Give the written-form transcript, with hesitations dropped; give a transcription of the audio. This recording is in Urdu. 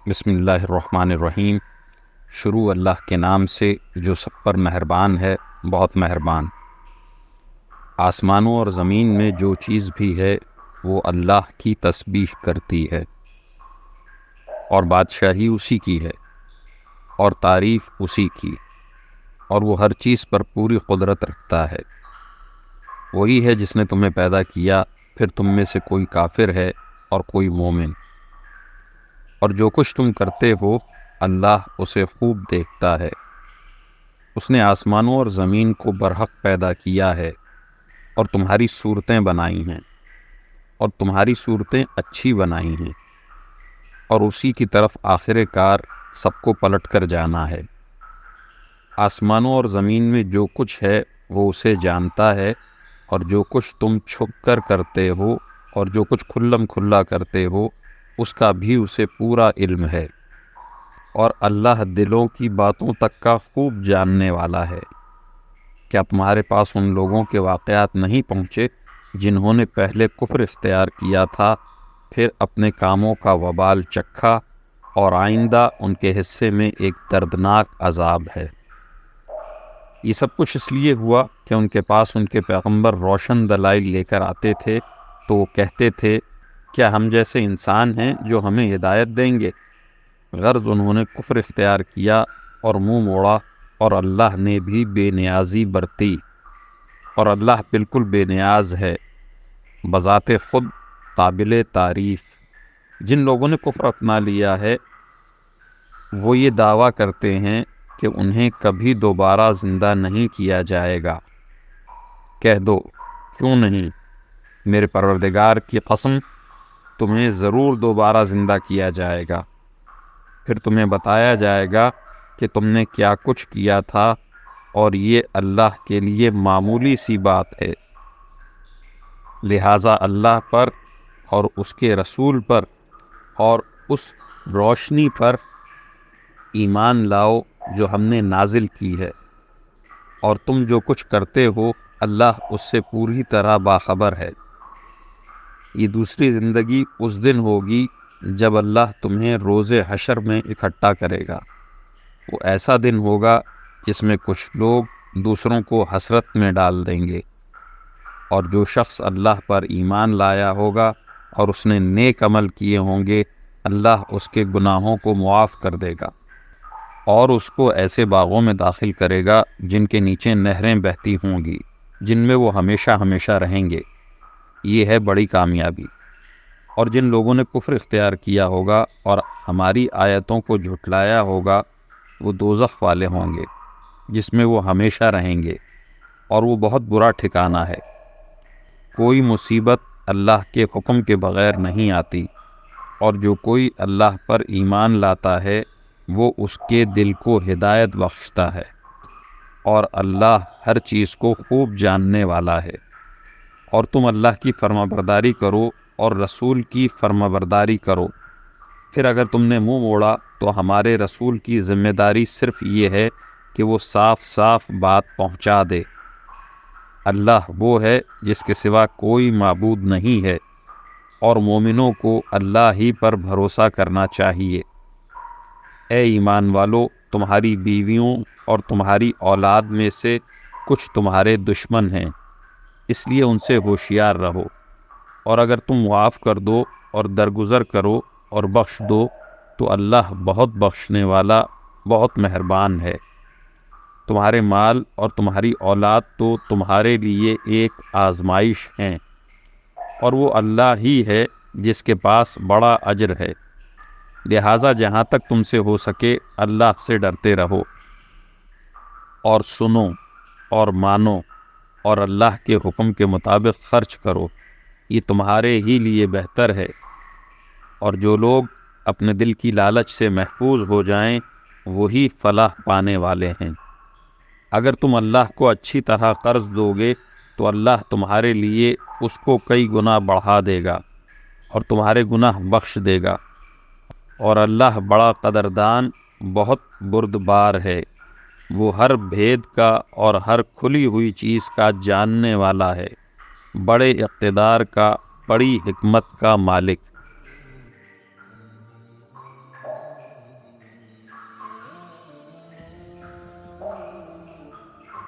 بسم اللہ الرحمن الرحیم۔ شروع اللہ کے نام سے جو سب پر مہربان ہے، بہت مہربان۔ آسمانوں اور زمین میں جو چیز بھی ہے وہ اللہ کی تسبیح کرتی ہے، اور بادشاہی اسی کی ہے، اور تعریف اسی کی، اور وہ ہر چیز پر پوری قدرت رکھتا ہے۔ وہی ہے جس نے تمہیں پیدا کیا، پھر تم میں سے کوئی کافر ہے اور کوئی مومن، اور جو کچھ تم کرتے ہو اللہ اسے خوب دیکھتا ہے۔ اس نے آسمانوں اور زمین کو برحق پیدا کیا ہے اور تمہاری صورتیں بنائی ہیں، اور تمہاری صورتیں اچھی بنائی ہیں، اور اسی کی طرف آخر کار سب کو پلٹ کر جانا ہے۔ آسمانوں اور زمین میں جو کچھ ہے وہ اسے جانتا ہے، اور جو کچھ تم چھپ کر کرتے ہو اور جو کچھ کھلم کھلا کرتے ہو اس کا بھی اسے پورا علم ہے۔ اور اللہ دلوں کی باتوں تک کا خوب جاننے والا ہے۔ کیا تمہارے پاس ان لوگوں کے واقعات نہیں پہنچے جنہوں نے پہلے کفر اختیار کیا تھا، پھر اپنے کاموں کا وبال چکھا، اور آئندہ ان کے حصے میں ایک دردناک عذاب ہے۔ یہ سب کچھ اس لیے ہوا کہ ان کے پاس ان کے پیغمبر روشن دلائل لے کر آتے تھے، تو وہ کہتے تھے کیا ہم جیسے انسان ہیں جو ہمیں ہدایت دیں گے؟ غرض انہوں نے کفر اختیار کیا اور منہ موڑا، اور اللہ نے بھی بے نیازی برتی، اور اللہ بالکل بے نیاز ہے، بذات خود قابل تعریف۔ جن لوگوں نے کفر اپنا لیا ہے وہ یہ دعویٰ کرتے ہیں کہ انہیں کبھی دوبارہ زندہ نہیں کیا جائے گا۔ کہہ دو کیوں نہیں، میرے پروردگار کی قسم تمہیں ضرور دوبارہ زندہ کیا جائے گا، پھر تمہیں بتایا جائے گا کہ تم نے کیا کچھ کیا تھا، اور یہ اللہ کے لیے معمولی سی بات ہے۔ لہٰذا اللہ پر اور اس کے رسول پر اور اس روشنی پر ایمان لاؤ جو ہم نے نازل کی ہے، اور تم جو کچھ کرتے ہو اللہ اس سے پوری طرح باخبر ہے۔ یہ دوسری زندگی اس دن ہوگی جب اللہ تمہیں روز حشر میں اکٹھا کرے گا۔ وہ ایسا دن ہوگا جس میں کچھ لوگ دوسروں کو حسرت میں ڈال دیں گے، اور جو شخص اللہ پر ایمان لایا ہوگا اور اس نے نیک عمل کیے ہوں گے اللہ اس کے گناہوں کو معاف کر دے گا، اور اس کو ایسے باغوں میں داخل کرے گا جن کے نیچے نہریں بہتی ہوں گی، جن میں وہ ہمیشہ ہمیشہ رہیں گے۔ یہ ہے بڑی کامیابی۔ اور جن لوگوں نے کفر اختیار کیا ہوگا اور ہماری آیتوں کو جھٹلایا ہوگا وہ دوزخ والے ہوں گے جس میں وہ ہمیشہ رہیں گے، اور وہ بہت برا ٹھکانہ ہے۔ کوئی مصیبت اللہ کے حکم کے بغیر نہیں آتی، اور جو کوئی اللہ پر ایمان لاتا ہے وہ اس کے دل کو ہدایت بخشتا ہے، اور اللہ ہر چیز کو خوب جاننے والا ہے۔ اور تم اللہ کی فرمانبرداری کرو اور رسول کی فرمانبرداری کرو، پھر اگر تم نے منہ موڑا تو ہمارے رسول کی ذمہ داری صرف یہ ہے کہ وہ صاف صاف بات پہنچا دے۔ اللہ وہ ہے جس کے سوا کوئی معبود نہیں ہے، اور مومنوں کو اللہ ہی پر بھروسہ کرنا چاہیے۔ اے ایمان والو، تمہاری بیویوں اور تمہاری اولاد میں سے کچھ تمہارے دشمن ہیں، اس لیے ان سے ہوشیار رہو، اور اگر تم معاف کر دو اور درگزر کرو اور بخش دو تو اللہ بہت بخشنے والا، بہت مہربان ہے۔ تمہارے مال اور تمہاری اولاد تو تمہارے لیے ایک آزمائش ہیں، اور وہ اللہ ہی ہے جس کے پاس بڑا اجر ہے۔ لہٰذا جہاں تک تم سے ہو سکے اللہ سے ڈرتے رہو، اور سنو اور مانو، اور اللہ کے حکم کے مطابق خرچ کرو، یہ تمہارے ہی لیے بہتر ہے۔ اور جو لوگ اپنے دل کی لالچ سے محفوظ ہو جائیں وہی فلاح پانے والے ہیں۔ اگر تم اللہ کو اچھی طرح قرض دو گے تو اللہ تمہارے لیے اس کو کئی گنا بڑھا دے گا اور تمہارے گناہ بخش دے گا، اور اللہ بڑا قدردان، بہت بردبار ہے۔ وہ ہر بھید کا اور ہر کھلی ہوئی چیز کا جاننے والا ہے، بڑے اقتدار کا، بڑی حکمت کا مالک۔